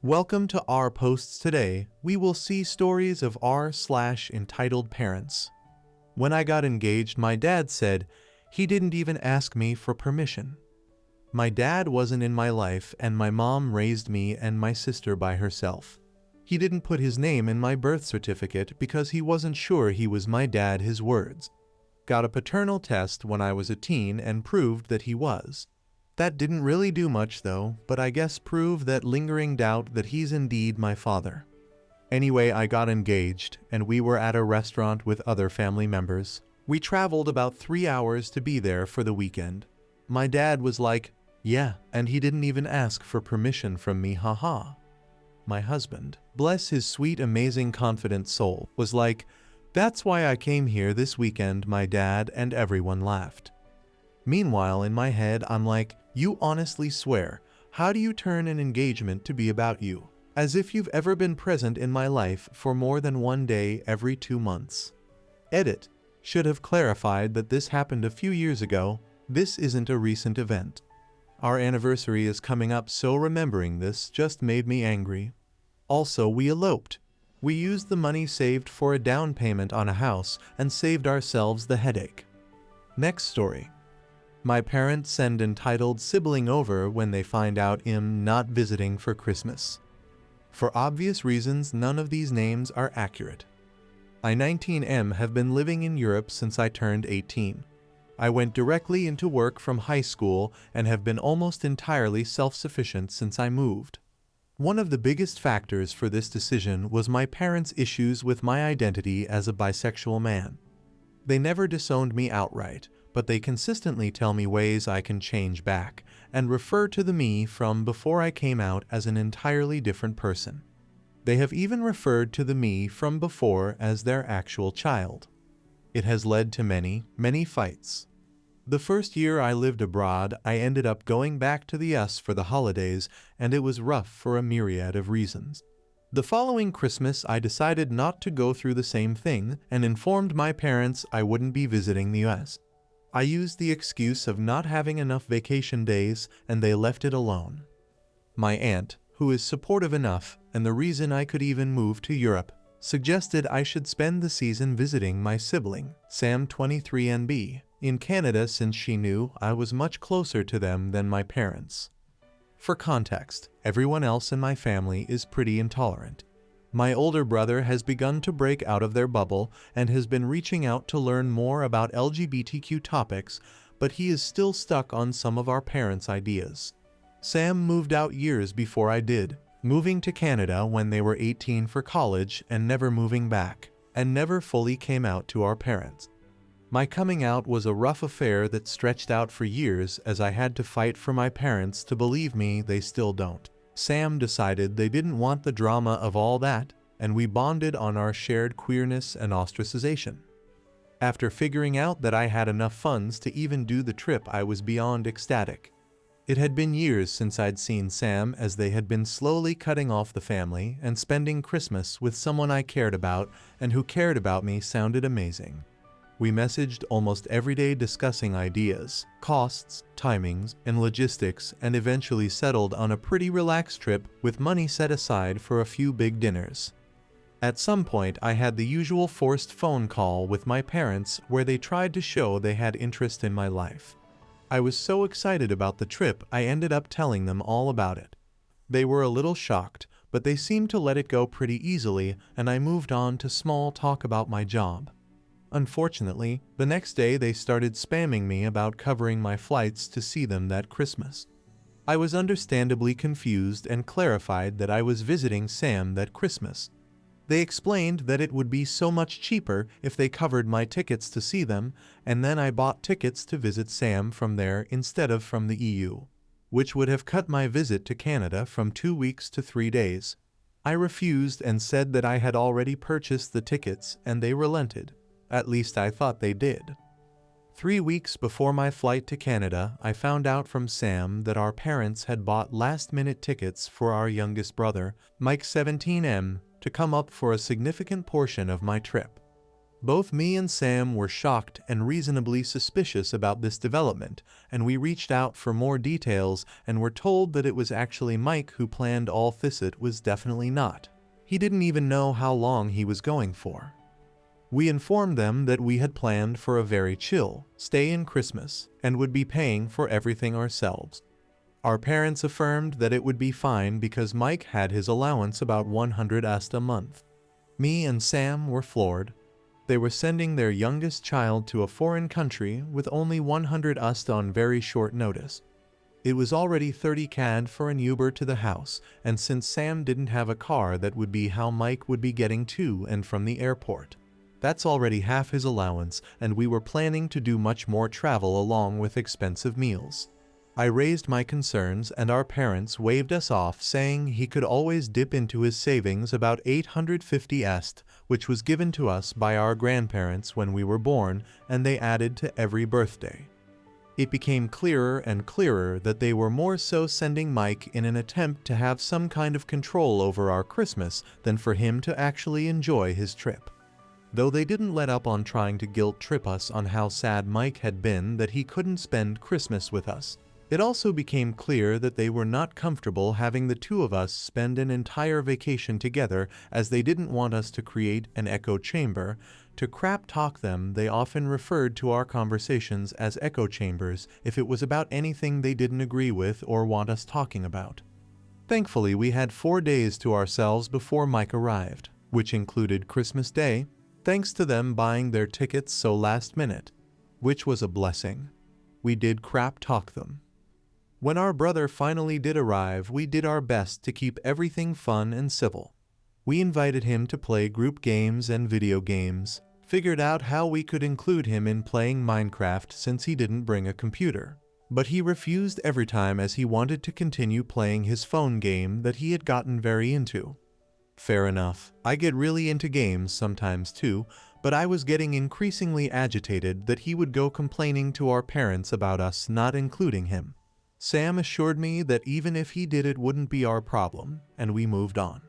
Welcome to our posts today. We will see stories of r/entitled parents. When I got engaged, my dad said he didn't even ask me for permission. My dad wasn't in my life and my mom raised me and my sister by herself. He didn't put his name in my birth certificate because he wasn't sure he was my dad, his words. Got a paternal test when I was a teen and proved that he was. That didn't really do much though, but I guess proved that lingering doubt that he's indeed my father. Anyway, I got engaged and we were at a restaurant with other family members. We traveled about 3 hours to be there for the weekend. My dad was like, yeah, and he didn't even ask for permission from me, haha. My husband, bless his sweet, amazing, confident soul, was like, that's why I came here this weekend, my dad, and everyone laughed. Meanwhile, in my head, I'm like, you honestly swear, how do you turn an engagement to be about you? As if you've ever been present in my life for more than one day every 2 months. Edit. Should have clarified that this happened a few years ago. This isn't a recent event. Our anniversary is coming up, so remembering this just made me angry. Also, we eloped. We used the money saved for a down payment on a house and saved ourselves the headache. Next story. My parents send entitled sibling over when they find out I'm not visiting for Christmas. For obvious reasons, none of these names are accurate. I, 19M, have been living in Europe since I turned 18. I went directly into work from high school and have been almost entirely self-sufficient since I moved. One of the biggest factors for this decision was my parents' issues with my identity as a bisexual man. They never disowned me outright, but they consistently tell me ways I can change back and refer to the me from before I came out as an entirely different person. They have even referred to the me from before as their actual child. It has led to many, many fights. The first year I lived abroad, I ended up going back to the US for the holidays, and it was rough for a myriad of reasons. The following Christmas, I decided not to go through the same thing and informed my parents I wouldn't be visiting the US. I used the excuse of not having enough vacation days, and they left it alone. My aunt, who is supportive enough, and the reason I could even move to Europe, suggested I should spend the season visiting my sibling, Sam 23NB, in Canada since she knew I was much closer to them than my parents. For context, everyone else in my family is pretty intolerant. My older brother has begun to break out of their bubble and has been reaching out to learn more about LGBTQ topics, but he is still stuck on some of our parents' ideas. Sam moved out years before I did, moving to Canada when they were 18 for college and never moving back, and never fully came out to our parents. My coming out was a rough affair that stretched out for years as I had to fight for my parents to believe me. They still don't. Sam decided they didn't want the drama of all that, and we bonded on our shared queerness and ostracization. After figuring out that I had enough funds to even do the trip, I was beyond ecstatic. It had been years since I'd seen Sam, as they had been slowly cutting off the family, and spending Christmas with someone I cared about and who cared about me sounded amazing. We messaged almost every day discussing ideas, costs, timings, and logistics, and eventually settled on a pretty relaxed trip with money set aside for a few big dinners. At some point, I had the usual forced phone call with my parents where they tried to show they had interest in my life. I was so excited about the trip, I ended up telling them all about it. They were a little shocked, but they seemed to let it go pretty easily, and I moved on to small talk about my job. Unfortunately, the next day they started spamming me about covering my flights to see them that Christmas. I was understandably confused and clarified that I was visiting Sam that Christmas. They explained that it would be so much cheaper if they covered my tickets to see them, and then I bought tickets to visit Sam from there instead of from the EU, which would have cut my visit to Canada from 2 weeks to 3 days. I refused and said that I had already purchased the tickets, and they relented. At least I thought they did. 3 weeks before my flight to Canada, I found out from Sam that our parents had bought last-minute tickets for our youngest brother, Mike 17M, to come up for a significant portion of my trip. Both me and Sam were shocked and reasonably suspicious about this development, and we reached out for more details and were told that it was actually Mike who planned all this. It was definitely not. He didn't even know how long he was going for. We informed them that we had planned for a very chill stay in Christmas and would be paying for everything ourselves. Our parents affirmed that it would be fine because Mike had his allowance about 100 a month. Me and Sam were floored. They were sending their youngest child to a foreign country with only 100 on very short notice. It was already 30 CAD for an Uber to the house, and since Sam didn't have a car, that would be how Mike would be getting to and from the airport. That's already half his allowance, and we were planning to do much more travel along with expensive meals. I raised my concerns and our parents waved us off, saying he could always dip into his savings about 850 which was given to us by our grandparents when we were born, and they added to every birthday. It became clearer and clearer that they were more so sending Mike in an attempt to have some kind of control over our Christmas than for him to actually enjoy his trip. Though they didn't let up on trying to guilt trip us on how sad Mike had been that he couldn't spend Christmas with us, it also became clear that they were not comfortable having the two of us spend an entire vacation together, as they didn't want us to create an echo chamber. To crap talk them, they often referred to our conversations as echo chambers if it was about anything they didn't agree with or want us talking about. Thankfully, we had 4 days to ourselves before Mike arrived, which included Christmas Day, thanks to them buying their tickets so last minute, which was a blessing. We did crap talk them. When our brother finally did arrive, we did our best to keep everything fun and civil. We invited him to play group games and video games, figured out how we could include him in playing Minecraft since he didn't bring a computer. But he refused every time, as he wanted to continue playing his phone game that he had gotten very into. Fair enough, I get really into games sometimes too, but I was getting increasingly agitated that he would go complaining to our parents about us not including him. Sam assured me that even if he did, it wouldn't be our problem, and we moved on.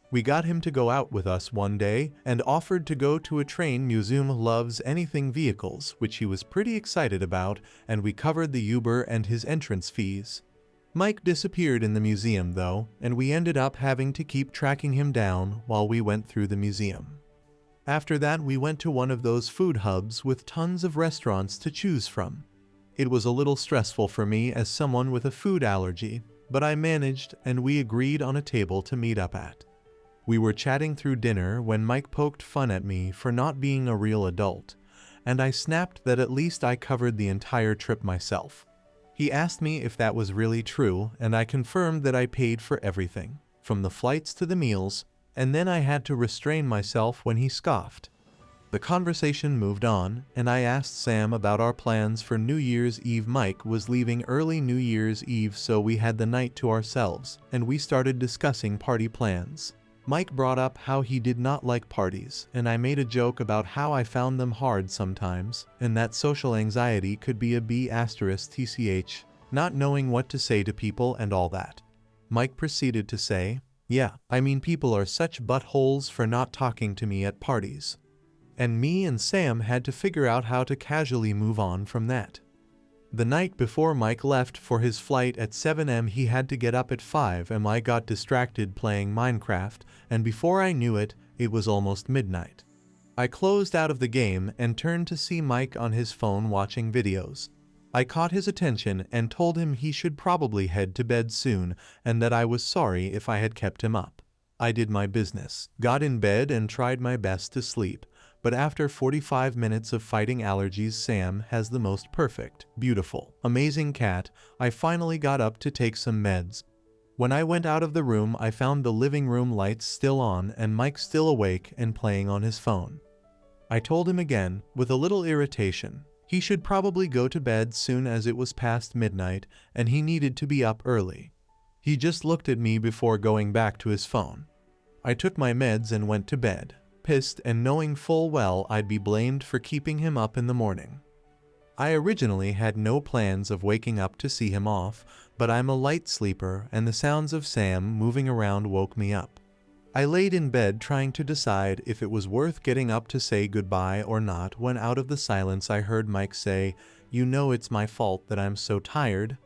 We got him to go out with us one day and offered to go to a train museum. Loves anything vehicles, which he was pretty excited about, and we covered the Uber and his entrance fees. Mike disappeared in the museum though, and we ended up having to keep tracking him down while we went through the museum. After that, we went to one of those food hubs with tons of restaurants to choose from. It was a little stressful for me as someone with a food allergy, but I managed, and we agreed on a table to meet up at. We were chatting through dinner when Mike poked fun at me for not being a real adult, and I snapped that at least I covered the entire trip myself. He asked me if that was really true, and I confirmed that I paid for everything, from the flights to the meals, and then I had to restrain myself when he scoffed. The conversation moved on, and I asked Sam about our plans for New Year's Eve. Mike was leaving early New Year's Eve, so we had the night to ourselves, and we started discussing party plans. Mike brought up how he did not like parties, and I made a joke about how I found them hard sometimes, and that social anxiety could be a B***tch, not knowing what to say to people and all that. Mike proceeded to say, "Yeah, I mean, people are such buttholes for not talking to me at parties." And me and Sam had to figure out how to casually move on from that. The night before Mike left for his flight at 7 am, he had to get up at 5 am. I got distracted playing Minecraft, and before I knew it, it was almost midnight. I closed out of the game and turned to see Mike on his phone watching videos. I caught his attention and told him he should probably head to bed soon, and that I was sorry if I had kept him up. I did my business, got in bed and tried my best to sleep. But after 45 minutes of fighting allergies, Sam has the most perfect, beautiful, amazing cat. I finally got up to take some meds. When I went out of the room, I found the living room lights still on and Mike still awake and playing on his phone. I told him again, with a little irritation, he should probably go to bed soon as it was past midnight and he needed to be up early. He just looked at me before going back to his phone. I took my meds and went to bed, pissed and knowing full well I'd be blamed for keeping him up in the morning. I originally had no plans of waking up to see him off, but I'm a light sleeper and the sounds of Sam moving around woke me up. I laid in bed trying to decide if it was worth getting up to say goodbye or not when out of the silence I heard Mike say, "You know it's my fault that I'm so tired."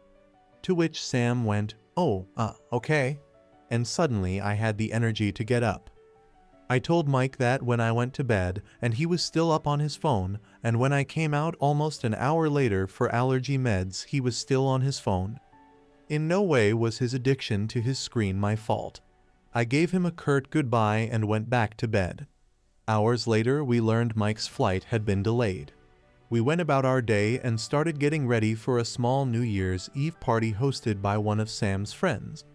To which Sam went, "Oh, okay." And suddenly I had the energy to get up. I told Mike that when I went to bed, and he was still up on his phone, and when I came out almost an hour later for allergy meds, he was still on his phone. In no way was his addiction to his screen my fault. I gave him a curt goodbye and went back to bed. Hours later, we learned Mike's flight had been delayed. We went about our day and started getting ready for a small New Year's Eve party hosted by one of Sam's friends.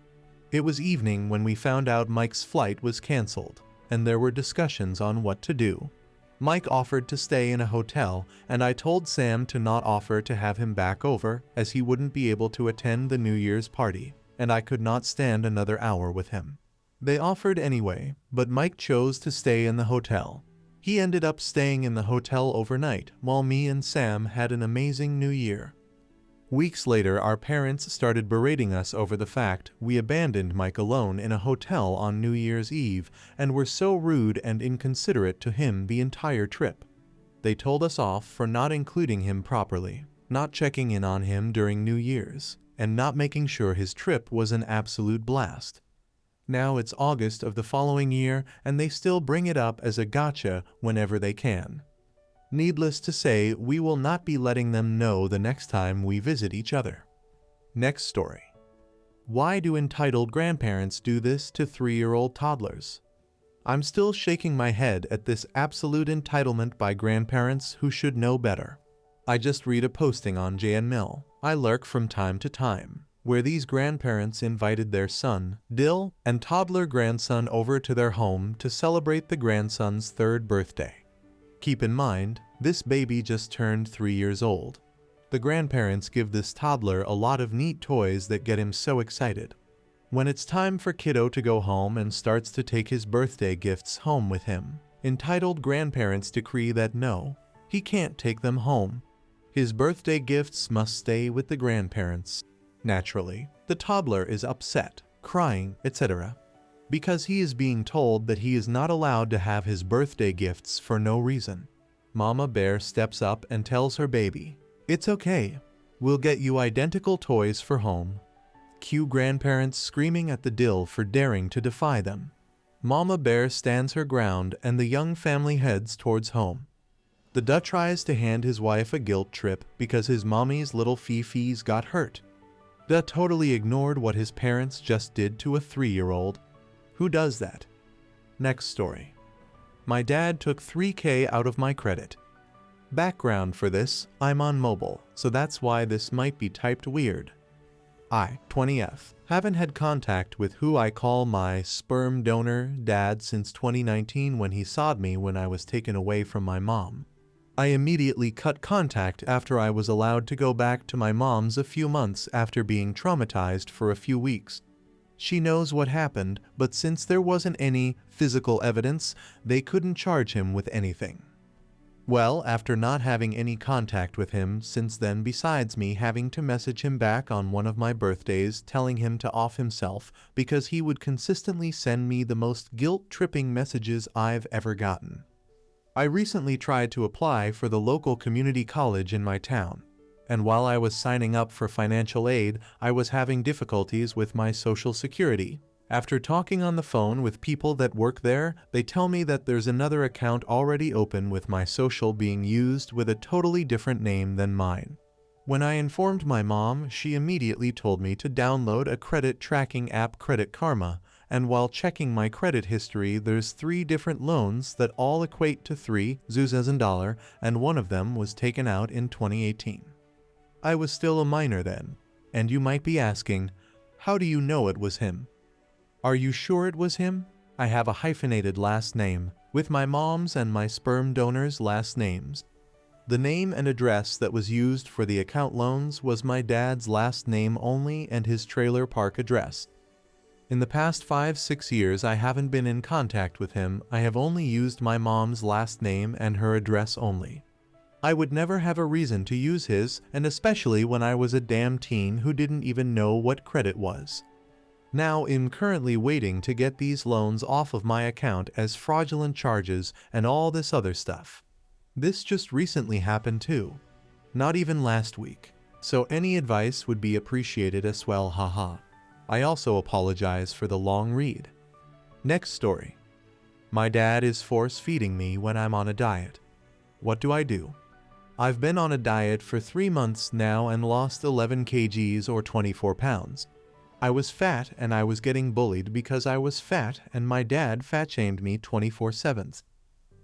It was evening when we found out Mike's flight was canceled, and there were discussions on what to do. Mike offered to stay in a hotel, and I told Sam to not offer to have him back over, as he wouldn't be able to attend the New Year's party, and I could not stand another hour with him. They offered anyway, but Mike chose to stay in the hotel. He ended up staying in the hotel overnight, while me and Sam had an amazing New Year. Weeks later, our parents started berating us over the fact we abandoned Mike alone in a hotel on New Year's Eve and were so rude and inconsiderate to him the entire trip. They told us off for not including him properly, not checking in on him during New Year's, and not making sure his trip was an absolute blast. Now it's August of the following year, and they still bring it up as a gotcha whenever they can. Needless to say, we will not be letting them know the next time we visit each other. Next story. Why do entitled grandparents do this to 3-year-old toddlers? I'm still shaking my head at this absolute entitlement by grandparents who should know better. I just read a posting on JNMill I lurk from time to time, where these grandparents invited their son, Dill, and toddler grandson over to their home to celebrate the grandson's 3rd birthday. Keep in mind, this baby just turned 3 years old. The grandparents give this toddler a lot of neat toys that get him so excited. When it's time for kiddo to go home and starts to take his birthday gifts home with him, entitled grandparents decree that no, he can't take them home. His birthday gifts must stay with the grandparents. Naturally, the toddler is upset, crying, etc., because he is being told that he is not allowed to have his birthday gifts for no reason. Mama Bear steps up and tells her baby, "It's okay, we'll get you identical toys for home." Cue grandparents screaming at the Dill for daring to defy them. Mama Bear stands her ground and the young family heads towards home. The Duh tries to hand his wife a guilt trip because his mommy's little Fifi's got hurt. Duh totally ignored what his parents just did to a 3-year-old. Who does that? Next story. My dad took $3,000 out of my credit. Background for this, I'm on mobile, so that's why this might be typed weird. I, 20F, haven't had contact with who I call my sperm donor dad since 2019 when he sawed me when I was taken away from my mom. I immediately cut contact after I was allowed to go back to my mom's a few months after being traumatized for a few weeks. She knows what happened, but since there wasn't any physical evidence, they couldn't charge him with anything. Well, after not having any contact with him since then besides me having to message him back on one of my birthdays telling him to off himself because he would consistently send me the most guilt-tripping messages I've ever gotten. I recently tried to apply for the local community college in my town, and while I was signing up for financial aid, I was having difficulties with my Social Security. After talking on the phone with people that work there, they tell me that there's another account already open with my social being used with a totally different name than mine. When I informed my mom, she immediately told me to download a credit tracking app, Credit Karma, and while checking my credit history, there's 3 different loans that all equate to 3 $3,000, and one of them was taken out in 2018. I was still a minor then, and you might be asking, how do you know it was him? Are you sure it was him? I have a hyphenated last name, with my mom's and my sperm donor's last names. The name and address that was used for the account loans was my dad's last name only and his trailer park address. In the past 5-6 years I haven't been in contact with him, I have only used my mom's last name and her address only. I would never have a reason to use his, and especially when I was a damn teen who didn't even know what credit was. Now I'm currently waiting to get these loans off of my account as fraudulent charges and all this other stuff. This just recently happened too. Not even last week. So any advice would be appreciated as well, haha. I also apologize for the long read. Next story. My dad is force feeding me when I'm on a diet. What do I do? I've been on a diet for 3 months now and lost 11 kgs or 24 pounds. I was fat and I was getting bullied because I was fat and my dad fat-shamed me 24/7.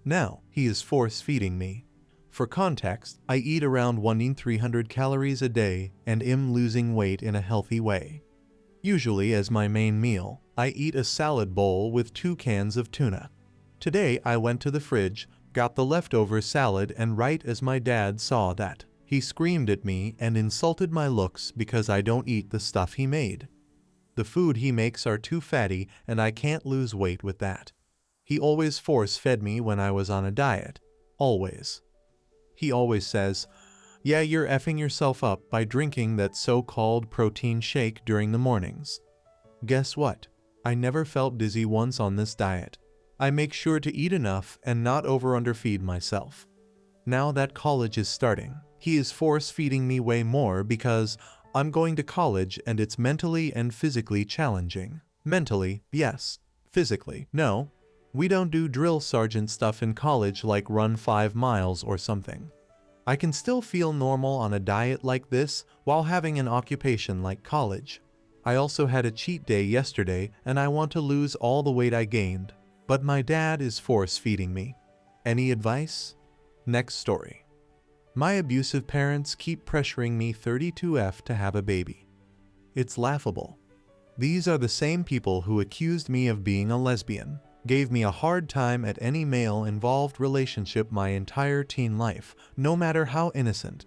Now, he is force-feeding me. For context, I eat around 1,300 calories a day and am losing weight in a healthy way. Usually as my main meal, I eat a salad bowl with 2 cans of tuna. Today I went to the fridge, got the leftover salad, and right as my dad saw that, he screamed at me and insulted my looks because I don't eat the stuff he made. The food he makes are too fatty and I can't lose weight with that. He always force-fed me when I was on a diet. Always. He always says, "Yeah, you're effing yourself up by drinking that so-called protein shake during the mornings." Guess what? I never felt dizzy once on this diet. I make sure to eat enough and not over-underfeed myself. Now that college is starting, he is force-feeding me way more because I'm going to college and it's mentally and physically challenging. Mentally, yes. Physically, no. We don't do drill sergeant stuff in college like run 5 miles or something. I can still feel normal on a diet like this while having an occupation like college. I also had a cheat day yesterday and I want to lose all the weight I gained, but my dad is force-feeding me. Any advice? Next story. My abusive parents keep pressuring me 32F to have a baby. It's laughable. These are the same people who accused me of being a lesbian, gave me a hard time at any male-involved relationship my entire teen life, no matter how innocent,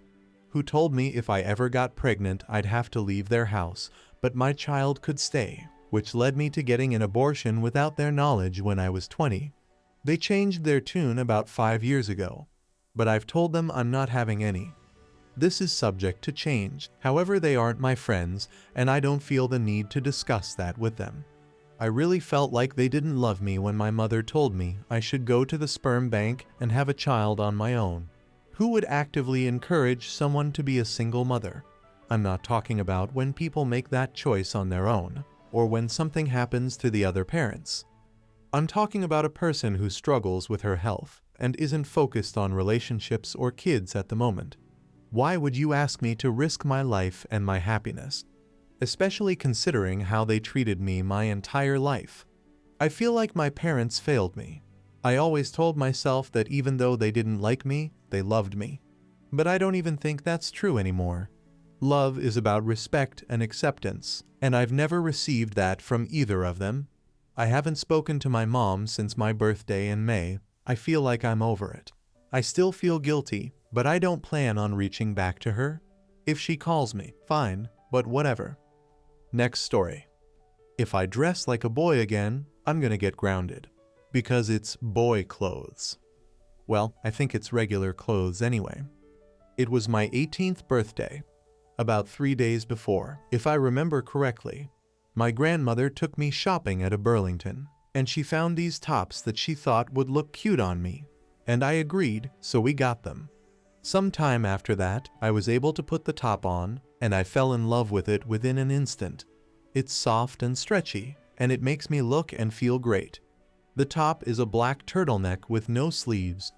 who told me if I ever got pregnant I'd have to leave their house, but my child could stay, which led me to getting an abortion without their knowledge when I was 20. They changed their tune about 5 years ago, but I've told them I'm not having any. This is subject to change, however they aren't my friends, and I don't feel the need to discuss that with them. I really felt like they didn't love me when my mother told me I should go to the sperm bank and have a child on my own. Who would actively encourage someone to be a single mother? I'm not talking about when people make that choice on their own, or when something happens to the other parents. I'm talking about a person who struggles with her health and isn't focused on relationships or kids at the moment. Why would you ask me to risk my life and my happiness? Especially considering how they treated me my entire life. I feel like my parents failed me. I always told myself that even though they didn't like me, they loved me. But I don't even think that's true anymore. Love is about respect and acceptance, and I've never received that from either of them. I haven't spoken to my mom since my birthday in May. I feel like I'm over it. I still feel guilty, but I don't plan on reaching back to her. If she calls me, fine, but whatever. Next story. If I dress like a boy again, I'm gonna get grounded. Because it's boy clothes. Well, I think it's regular clothes anyway. It was my 18th birthday. About 3 days before, if I remember correctly, my grandmother took me shopping at a Burlington, and she found these tops that she thought would look cute on me. And I agreed, so we got them. Some time after that, I was able to put the top on, and I fell in love with it within an instant. It's soft and stretchy, and it makes me look and feel great. The top is a black turtleneck with no sleeves.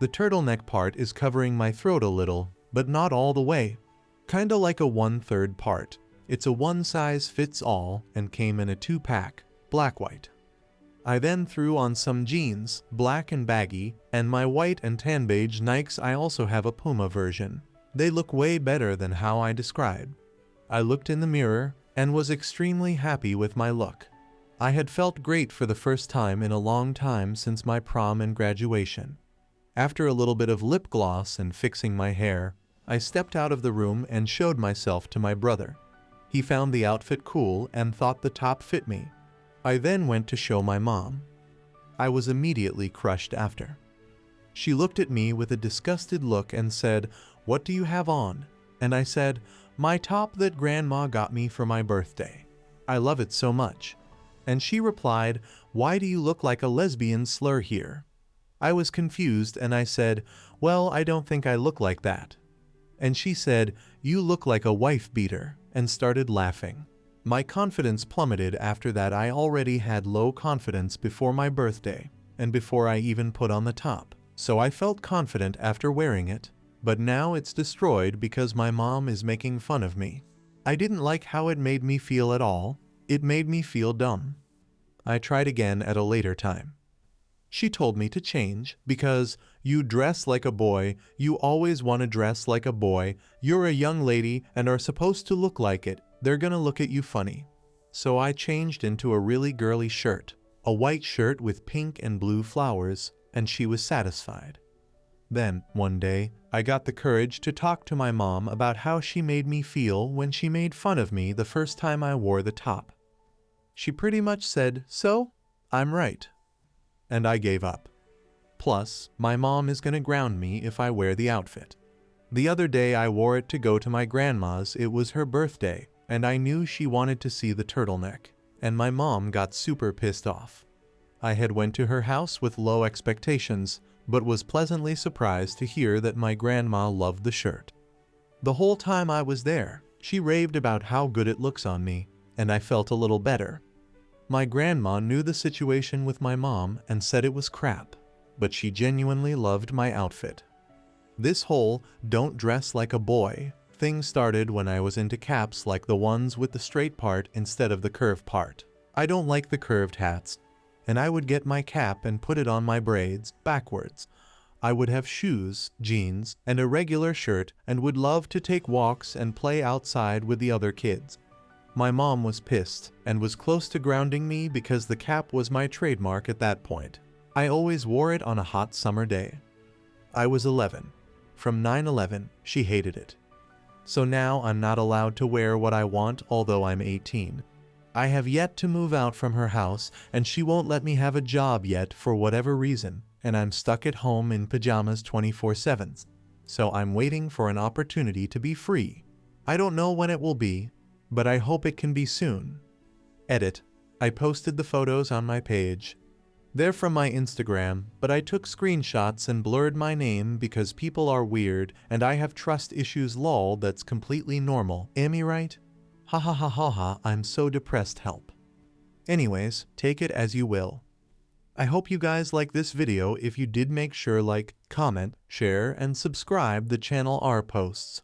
The turtleneck part is covering my throat a little, but not all the way. Kinda like a 1/3 part. It's a one-size-fits-all and came in a 2-pack, black-white. I then threw on some jeans, black and baggy, and my white and tan beige Nikes. I also have a Puma version. They look way better than how I described. I looked in the mirror and was extremely happy with my look. I had felt great for the first time in a long time since my prom and graduation. After a little bit of lip gloss and fixing my hair, I stepped out of the room and showed myself to my brother. He found the outfit cool and thought the top fit me. I then went to show my mom. I was immediately crushed after. She looked at me with a disgusted look and said, "What do you have on?" And I said, "My top that grandma got me for my birthday." I love it so much." And she replied, "Why do you look like a lesbian slur here?" I was confused and I said, "Well, I don't think I look like that." And she said, "You look like a wife beater," and started laughing. My confidence plummeted after that. I already had low confidence before my birthday, and before I even put on the top. So I felt confident after wearing it, but now it's destroyed because my mom is making fun of me. I didn't like how it made me feel at all. It made me feel dumb. I tried again at a later time. She told me to change because you dress like a boy, you always want to dress like a boy, you're a young lady and are supposed to look like it, they're gonna look at you funny. So I changed into a really girly shirt, a white shirt with pink and blue flowers, and she was satisfied. Then, one day, I got the courage to talk to my mom about how she made me feel when she made fun of me the first time I wore the top. She pretty much said, "So, I'm right." And I gave up. Plus, my mom is gonna ground me if I wear the outfit. The other day I wore it to go to my grandma's. It was her birthday, and I knew she wanted to see the turtleneck, and my mom got super pissed off. I had went to her house with low expectations, but was pleasantly surprised to hear that my grandma loved the shirt. The whole time I was there, she raved about how good it looks on me, and I felt a little better. My grandma knew the situation with my mom and said it was crap, but she genuinely loved my outfit. This whole "don't dress like a boy" thing started when I was into caps like the ones with the straight part instead of the curved part. I don't like the curved hats, and I would get my cap and put it on my braids backwards. I would have shoes, jeans, and a regular shirt and would love to take walks and play outside with the other kids. My mom was pissed and was close to grounding me because the cap was my trademark at that point. I always wore it on a hot summer day. I was 11. From 9/11, she hated it. So now I'm not allowed to wear what I want although I'm 18. I have yet to move out from her house and she won't let me have a job yet for whatever reason, and I'm stuck at home in pajamas 24/7. So I'm waiting for an opportunity to be free. I don't know when it will be, but I hope it can be soon. Edit. I posted the photos on my page. They're from my Instagram, but I took screenshots and blurred my name because people are weird and I have trust issues. Lol, that's completely normal. Am I right? Ha ha ha ha ha, I'm so depressed, help. Anyways, take it as you will. I hope you guys like this video. If you did, make sure like, comment, share, and subscribe the channel. Our posts